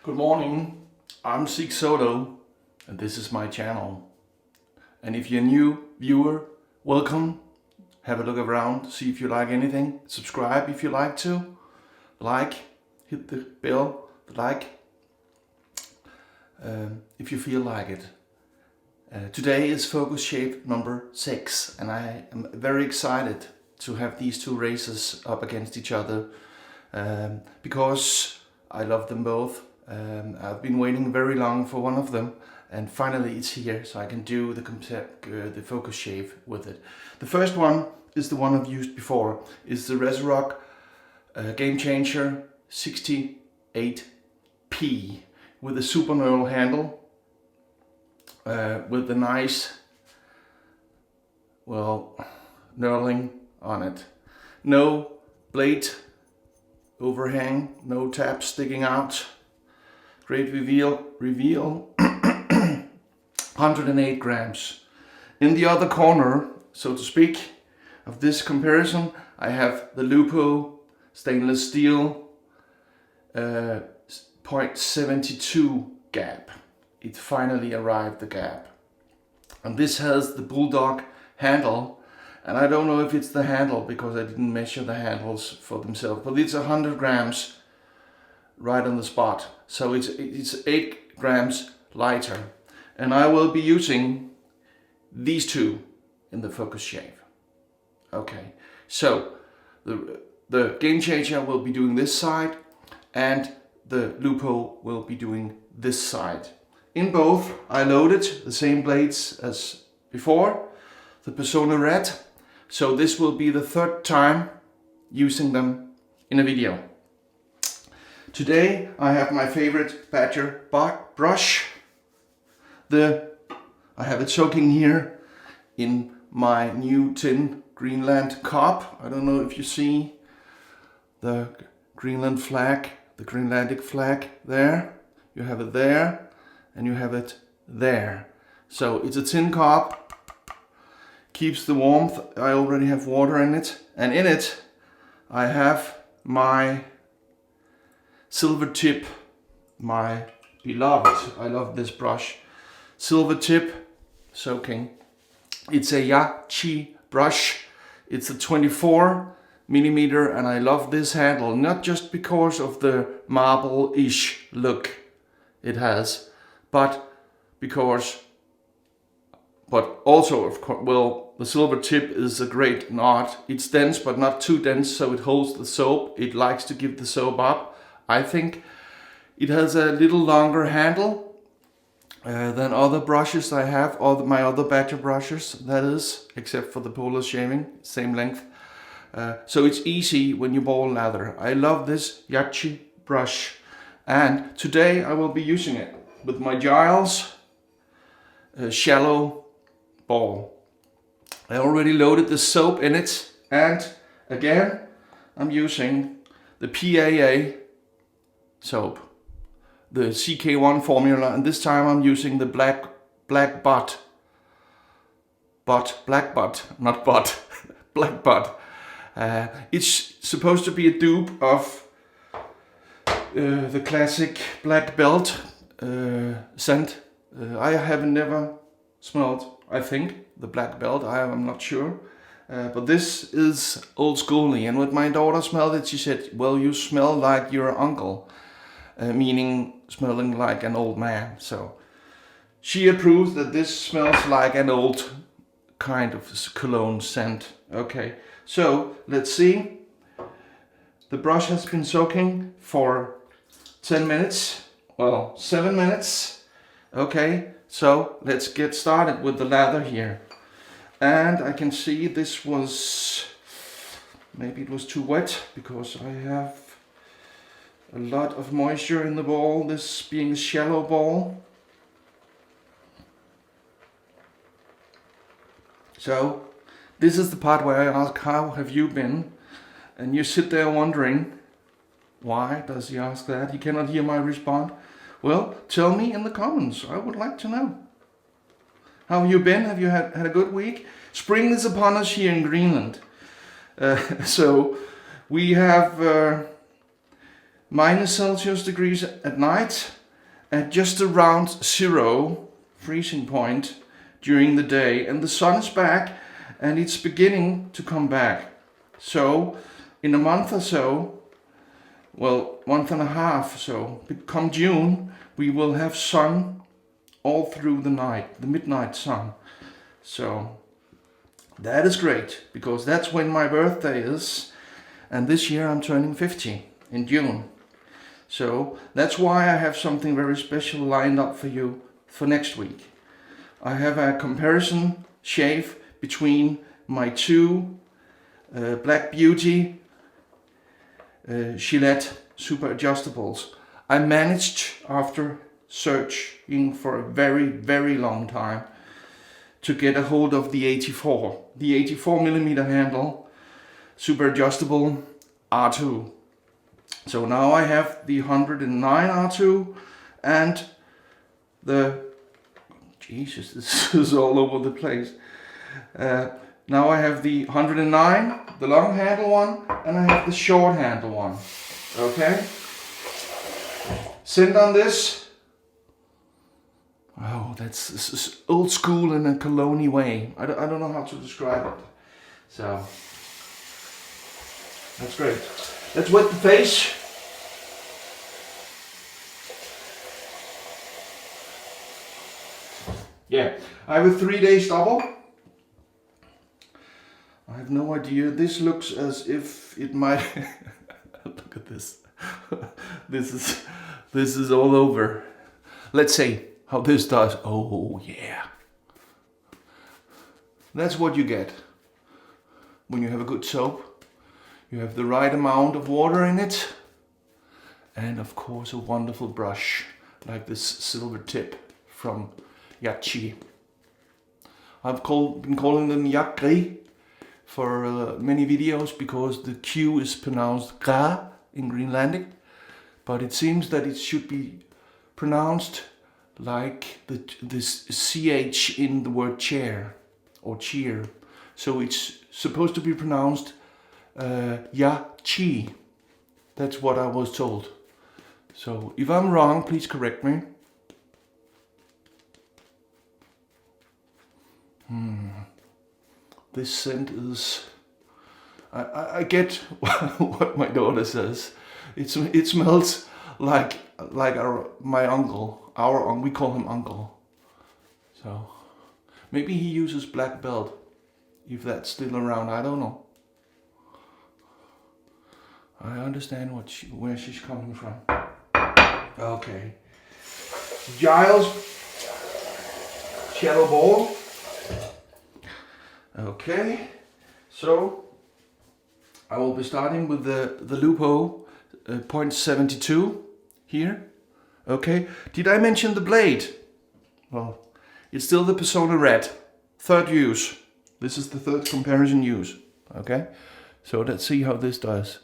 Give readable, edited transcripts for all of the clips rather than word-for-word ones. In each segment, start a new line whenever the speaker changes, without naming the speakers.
Good morning, I'm XVIII and this is my channel. And if you're a new viewer, welcome. Have a look around, see if you like anything. Subscribe if you like to. Like, hit the bell, the like, if you feel like it. Today is focus shape number 6 and I am very excited to have these two races up against each other because I love them both. I've been waiting very long for one of them and finally it's here, so I can do the focus shave with it. The first one is the one I've used before. It's the Razorock GAMECHANGER 68P with a super knurl handle with the nice, knurling on it. No blade overhang, no tab sticking out. Great reveal, 108 grams. In the other corner, so to speak, of this comparison, I have the LUPO stainless steel 0.72 gap. It finally arrived, the gap. And this has the bulldog handle, and I don't know if it's the handle because I didn't measure the handles for themselves, but it's 100 grams right on the spot. So it's 8 grams lighter. And I will be using these two in the focus shave. Okay, so the GAMECHANGER will be doing this side and the LUPO will be doing this side. In both I loaded the same blades as before, the Persona Red. So this will be the third time using them in a video. Today I have my favorite badger brush. I have it soaking here in my new tin Greenland cup. I don't know if you see the Greenland flag, the Greenlandic flag there. You have it there and you have it there. So it's a tin cup, keeps the warmth. I already have water in it, and in it I have my silver tip, my beloved, I love this brush, silver tip soaking. It's a Yachi brush. It's a 24 millimeter, and I love this handle, not just because of the marble-ish look it has, but also, of course, well, the silver tip is a great knot. It's dense, but not too dense, so it holds the soap. It likes to give the soap up. I think it has a little longer handle than other brushes I have, or my other badger brushes, that is, except for the polar shaving, same length. So it's easy when you ball lather. I love this Yachi brush, and today I will be using it with my Giles shallow ball. I already loaded the soap in it, and again I'm using the PAA soap, the CK1 formula, and this time I'm using the black butt, black butt. It's supposed to be a dupe of the classic black belt scent. I have never smelled, I think, the black belt. I'm not sure. But this is old schooly, and when my daughter smelled it, she said, well, you smell like your uncle, meaning smelling like an old man. So she approves that this smells like an old kind of cologne scent. Okay, so let's see. The brush has been soaking for 10 minutes, well, 7 minutes. Okay, so let's get started with the lather here. And I can see this was, maybe it was too wet because I have a lot of moisture in the ball, this being a shallow ball. So this is the part where I ask, how have you been? And you sit there wondering, why does he ask that? He cannot hear my response. Well, tell me in the comments, I would like to know. How have you been? Have you had a good week? Spring is upon us here in Greenland. So we have -Celsius degrees at night, at just around 0 freezing point during the day, and the sun is back and it's beginning to come back. So in a month or so, well, month and a half, so come June, we will have sun all through the night, the midnight sun. So that is great, because that's when my birthday is, and this year I'm turning 50 in June. So that's why I have something very special lined up for you for next week. I have a comparison shave between my two Black Beauty Gillette Super Adjustables. I managed, after searching for a very, very long time, to get a hold of the 84. The 84mm handle, super adjustable R2. So now I have the 109 R2 and the... Jesus, this is all over the place. Now I have the 109, the long handle one, and I have the short handle one. Okay? Scent on this. Oh, that's old school in a cologne way. I don't know how to describe it. So, that's great. Let's wet the face. Yeah, I have a 3-day stubble. I have no idea. This looks as if it might... Look at this. This is all over. Let's see how this does. Oh yeah. That's what you get when you have a good soap. You have the right amount of water in it. And of course a wonderful brush like this silver tip from Yachi. I've been calling them Yakri for many videos because the Q is pronounced Gra in Greenlandic, but it seems that it should be pronounced like this CH in the word chair or cheer. So it's supposed to be pronounced Yachi. That's what I was told. So if I'm wrong, please correct me. This scent is... I get what my daughter says. It smells like my uncle. We call him uncle. So maybe he uses black belt, if that's still around. I don't know. I understand where she's coming from. Okay. Giles Shadow Ball. Okay, so I will be starting with the LUPO 0.72 here. Okay, did I mention the blade? Well, it's still the Persona Red, 3rd use. This is the 3rd comparison use. Okay, so let's see how this does.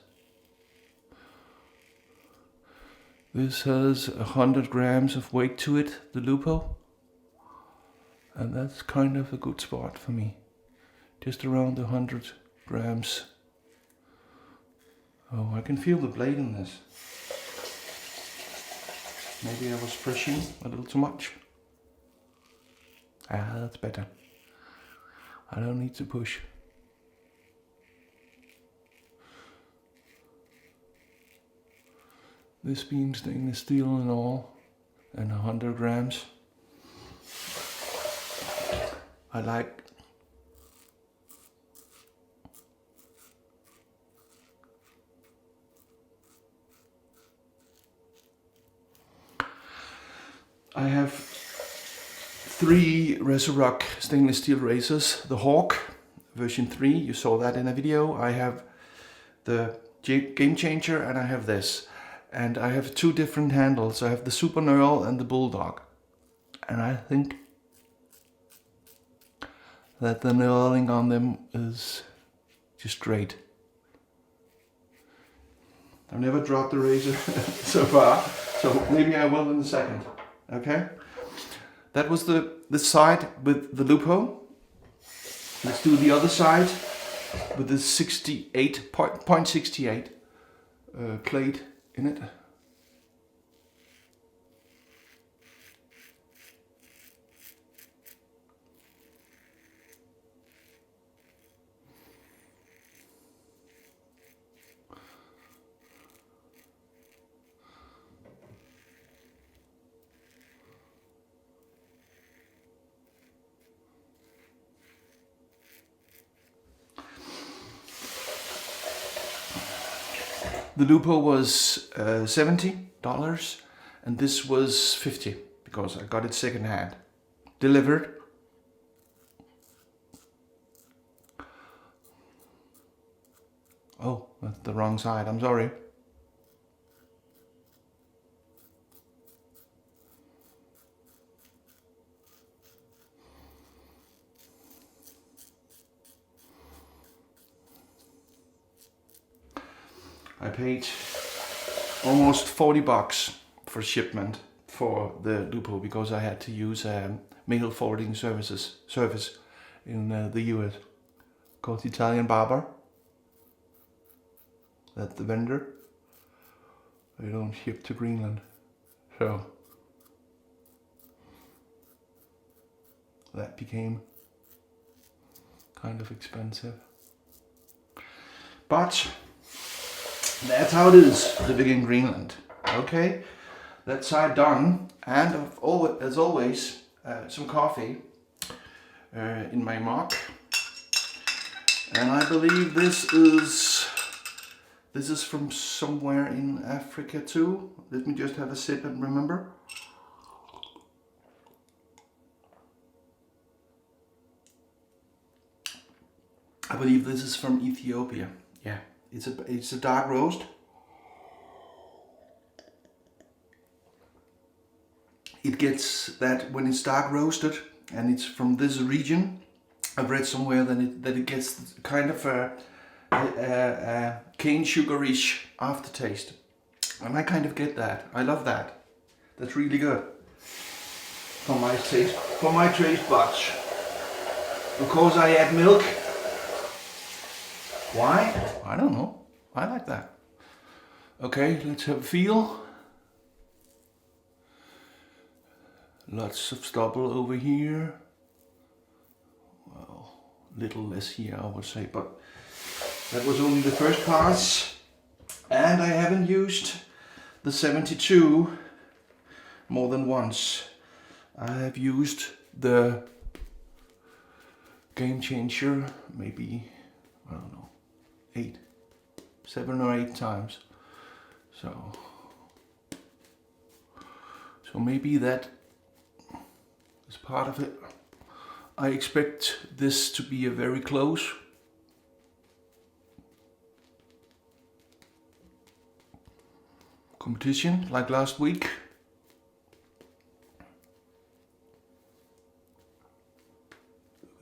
This has 100 grams of weight to it, the LUPO, and that's kind of a good spot for me. Just around 100 grams. Oh, I can feel the blade in this. Maybe I was pushing a little too much. Ah, that's better. I don't need to push. This being stainless steel and all, and 100 grams. I like... I have 3 Razorock stainless steel razors. The Hawk version 3, you saw that in a video. I have the GAMECHANGER and I have this. And I have 2 different handles. I have the Super Knurl and the Bulldog. And I think that the knurling on them is just great. I've never dropped the razor so far, so maybe I will in a second. Okay, that was the side with the LUPO. Let's do the other side with the 0.68 plate in it. The LUPO was $70 and this was $50 because I got it secondhand. Delivered. Oh, that's the wrong side, I'm sorry. I paid almost $40 for shipment for the LUPO because I had to use a mail forwarding service in the US called Italian Barber. That's the vendor. They don't ship to Greenland, so that became kind of expensive. But that's how it is living in Greenland. Okay, that side done, and as always, some coffee in my mug. And I believe this is from somewhere in Africa too. Let me just have a sip and remember. I believe this is from Ethiopia. Yeah. It's a dark roast. It gets that when it's dark roasted and it's from this region. I've read somewhere that it gets kind of a cane sugarish aftertaste, and I kind of get that. I love that. That's really good for my taste buds. Of course, I add milk. Why? I don't know. I like that. Okay, let's have a feel. Lots of stubble over here. Well, little less here, I would say, but that was only the first pass. And I haven't used the 72 more than once. I have used the Game Changer maybe, I don't know, 7 or 8 times. So maybe that is part of it. I expect this to be a very close. Competition like last week.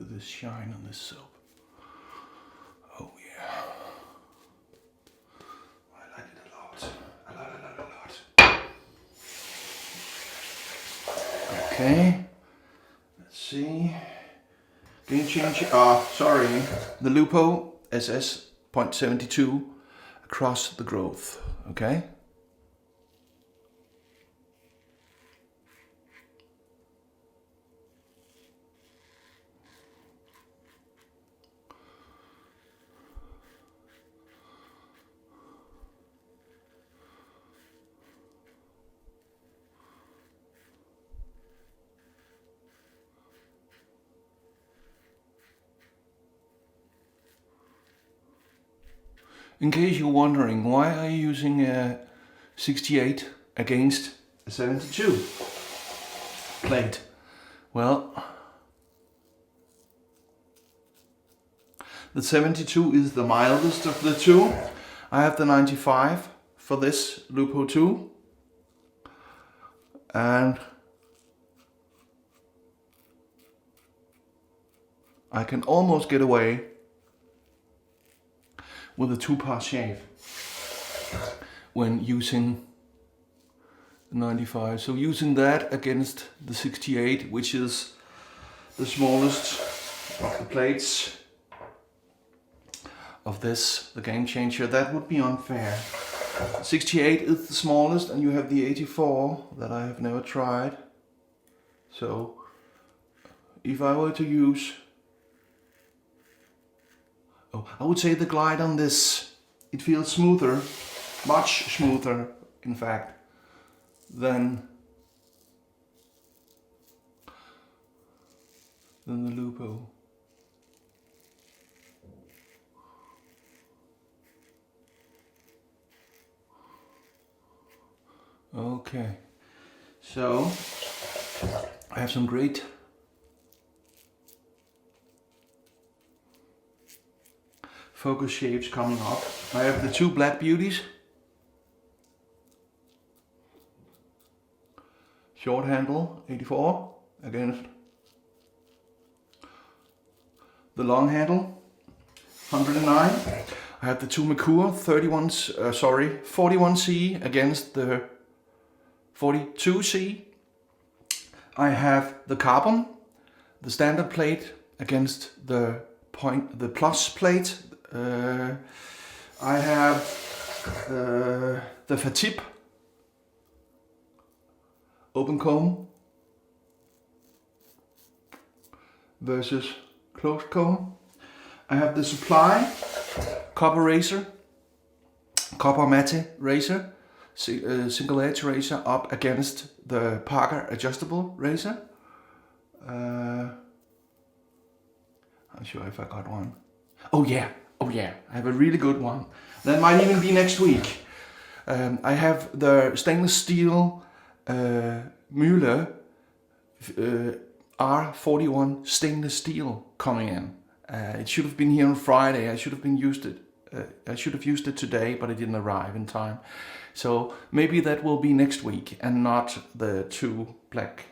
Look at this shine on this soap. Oh yeah. I like it a lot. A lot. Okay. Let's see. Game Changer. Sorry. The LUPO SS.72 across the growth. Okay. In case you're wondering, why are you using a 68 against a 72 plate? Well, the 72 is the mildest of the two. I have the 95 for this LUPO 2. And I can almost get away with a 2-pass shave when using the 95. So using that against the 68, which is the smallest of the plates of this, the Game Changer, that would be unfair. 68 is the smallest, and you have the 84 that I have never tried. So if I were to use, I would say the glide on this, it feels smoother, much smoother in fact, than the LUPO. Okay, so I have some great focus shapes coming up. I have the two black beauties, short handle 84 against the long handle 109. I have the two Mercure 41C against the 42C. I have the carbon, the standard plate against the plus plate. I have the Fatip open comb versus closed comb. I have the Supply copper razor, copper matte razor, single edge razor up against the Parker adjustable razor. I'm sure if I got one. Oh yeah, I have a really good one. That might even be next week. I have the stainless steel Müller R41 stainless steel coming in. It should have been here on Friday. I should have used it today, but it didn't arrive in time. So maybe that will be next week and not the two black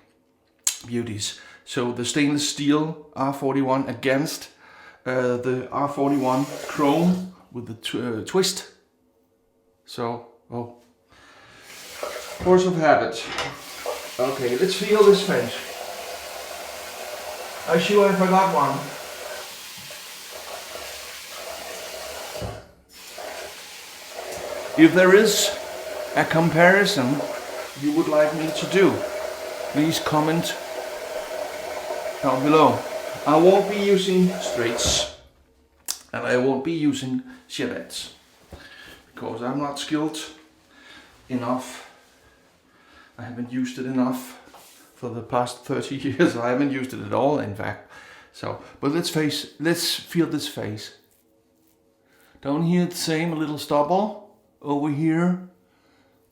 beauties. So the stainless steel R41 against the R41 chrome with the twist. So, force of habit. Okay, let's feel this face. I'm sure I forgot one. If there is a comparison you would like me to do, please comment down below. I won't be using straights and I won't be using Chevettes because I'm not skilled enough. I haven't used it enough for the past 30 years. I haven't used it at all, in fact. So, but let's feel this face. Down here the same, a little stubble. Over here,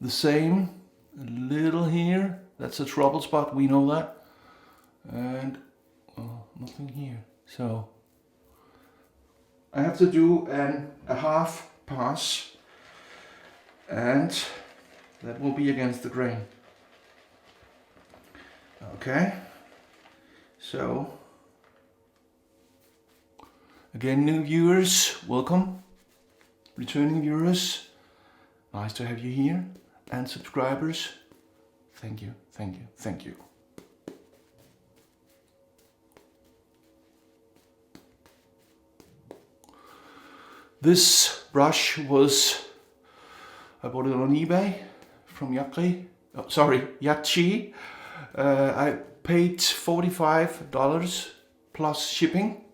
the same, a little here. That's a trouble spot, we know that. And nothing here. So I have to do a half pass, and that will be against the grain. Okay. So again, new viewers, welcome. Returning viewers, nice to have you here, and subscribers, thank you, thank you, thank you. This brush I bought it on eBay from Yachi. I paid $45 plus shipping.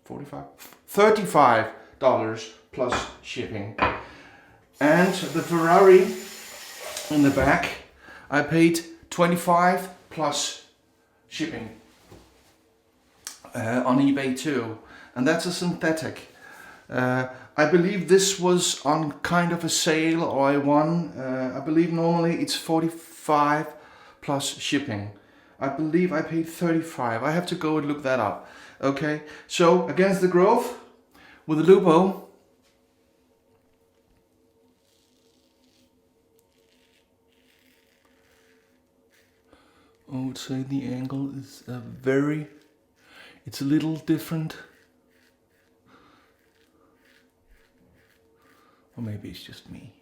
$35 plus shipping. And the Ferrari in the back, I paid $25 plus shipping on eBay too. And that's a synthetic. I believe this was on kind of a sale, or I won. I believe normally it's 45 plus shipping. I believe I paid 35. I have to go and look that up. Okay, so against the growth with the LUPO. I would say the angle is it's a little different. Or maybe it's just me.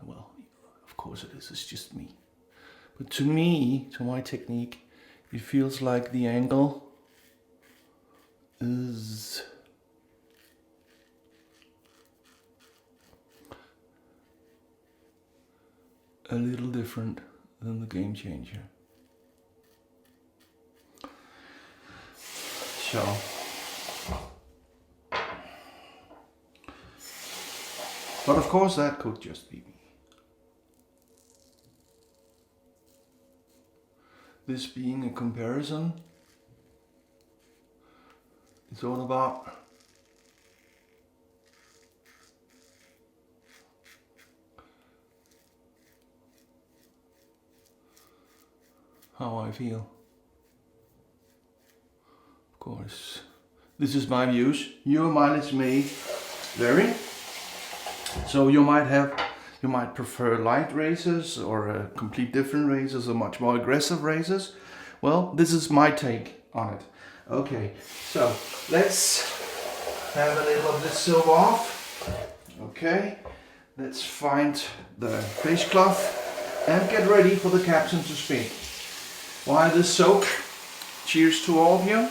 Well, of course it is, it's just me. But to me, to my technique, it feels like the angle is a little different than the Game Changer. So, but of course that could just be me. This being a comparison, it's all about how I feel. Of course, this is my views. Your mileage may vary. So you might prefer light races or complete different races or much more aggressive races. Well, this is my take on it. Okay, so let's have a little of this silver off. Okay, let's find the face cloth and get ready for the captain to speak. While this soak, cheers to all of you.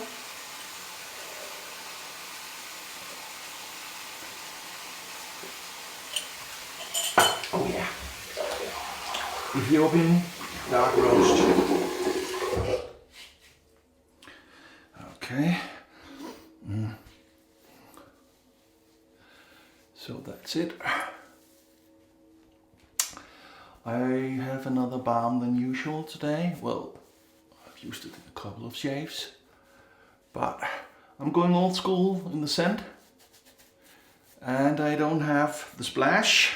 Oh yeah, Ethiopian dark roast. Okay. So that's it. I have another balm than usual today. Well, I've used it in a couple of shaves, but I'm going old school in the scent, and I don't have the splash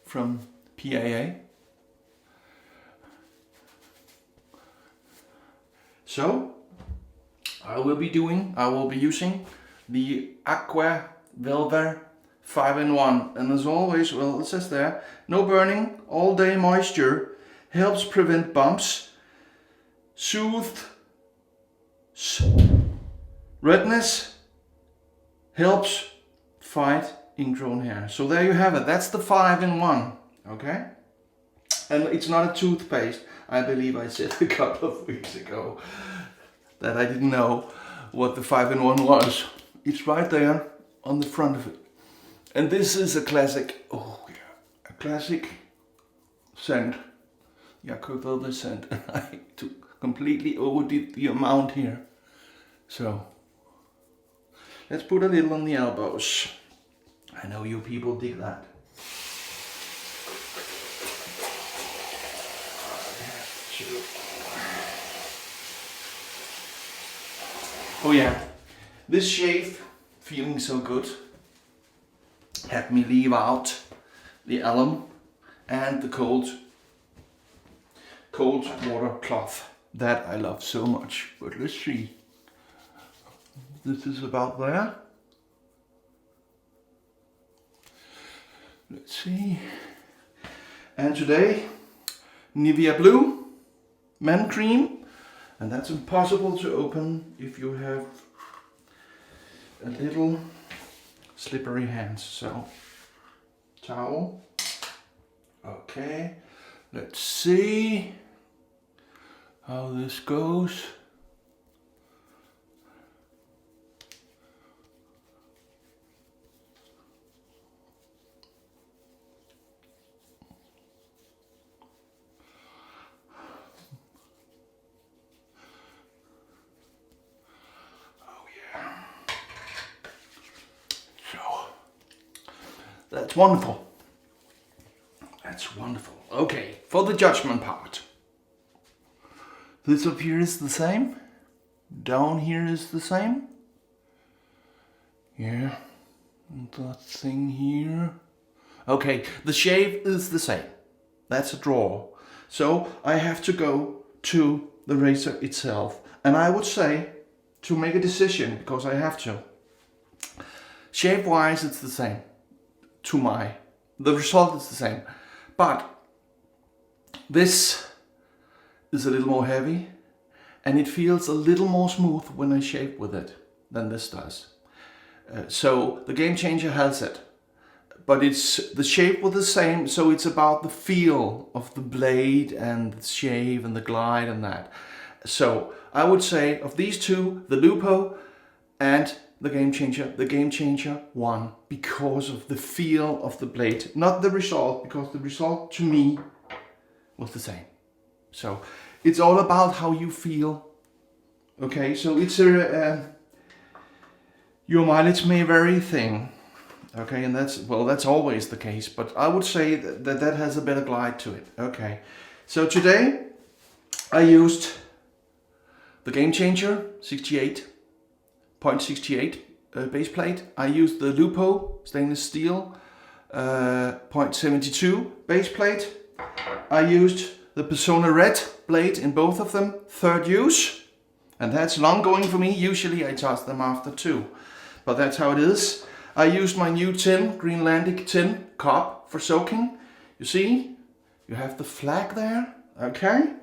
from PAA. So I will be using the Aqua Velva 5-in-1, and as always, well, it says there, no burning, all day moisture, helps prevent bumps, soothes redness, helps fight ingrown hair. So there you have it, that's the 5-in-1, okay? And it's not a toothpaste. I believe I said a couple of weeks ago that I didn't know what the 5-in-1 was. It's right there on the front of it. And this is a classic, oh yeah, a classic scent. Yeah, Velva scent. I completely overdid the amount here. So, let's put a little on the elbows. I know you people dig that. Oh yeah, this shave, feeling so good, had me leave out the alum and the cold water cloth that I love so much. But let's see, this is about there. Let's see, and today Nivea Blue Men Cream. And that's impossible to open if you have a little slippery hands. So, towel. Okay, let's see how this goes. That's wonderful. That's wonderful. Okay, for the judgment part. This up here is the same. Down here is the same. Yeah. And that thing here. Okay, the shave is the same. That's a draw. So I have to go to the razor itself. And I would say to make a decision, because I have to. Shape wise, it's the same. The result is the same, but this is a little more heavy and it feels a little more smooth when I shave with it than this does. So the Game Changer has it, but it's the shape was the same, so it's about the feel of the blade and the shave and the glide and that. So I would say of these two, the LUPO and the Game Changer won because of the feel of the blade, not the result, because the result to me was the same. So it's all about how you feel. Okay, so it's your mileage may vary thing. Okay, and that's always the case, but I would say that has a better glide to it. Okay, so today I used the Game Changer 68.68 base plate. I used the LUPO stainless steel 0.72 base plate. I used the Persona Red blade in both of them, third use, and that's long going for me. Usually I toss them after 2, but that's how it is. I used my new tin, Greenlandic tin cup for soaking. You see, you have the flag there, okay?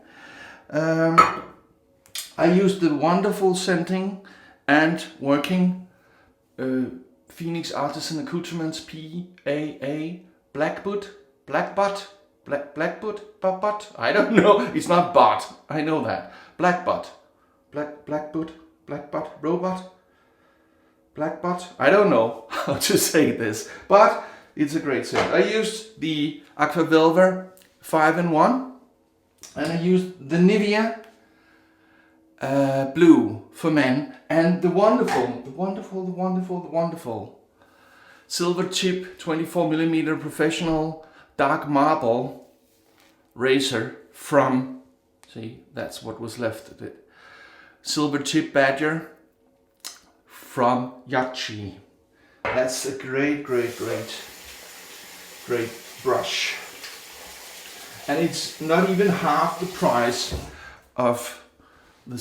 I used the wonderful scenting and working Phoenix Artisan Accoutrements PAA Blackbutt, I don't know, it's not bot, I know that. Blackbutt, robot, Blackbutt, I don't know how to say this, but it's a great set. I used the Aqua Velvet 5-in-1, and I used the Nivea blue for men, and the wonderful silver tip 24mm professional dark marble razor from, see, that's what was left of it, silver tip badger from Yachi. That's a great brush, and it's not even half the price of the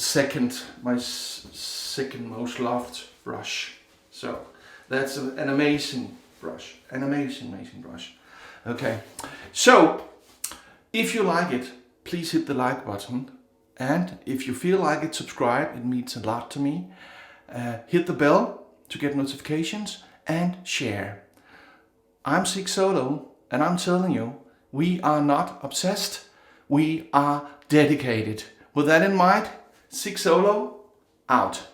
my second most loved brush. So that's an amazing brush, an amazing brush. Okay, so if you like it, please hit the like button, and if you feel like it, subscribe. It means a lot to me. Hit the bell to get notifications and share. I'm Sig Solo, and I'm telling you, we are not obsessed, we are dedicated. With that in mind, Sig Solo, out.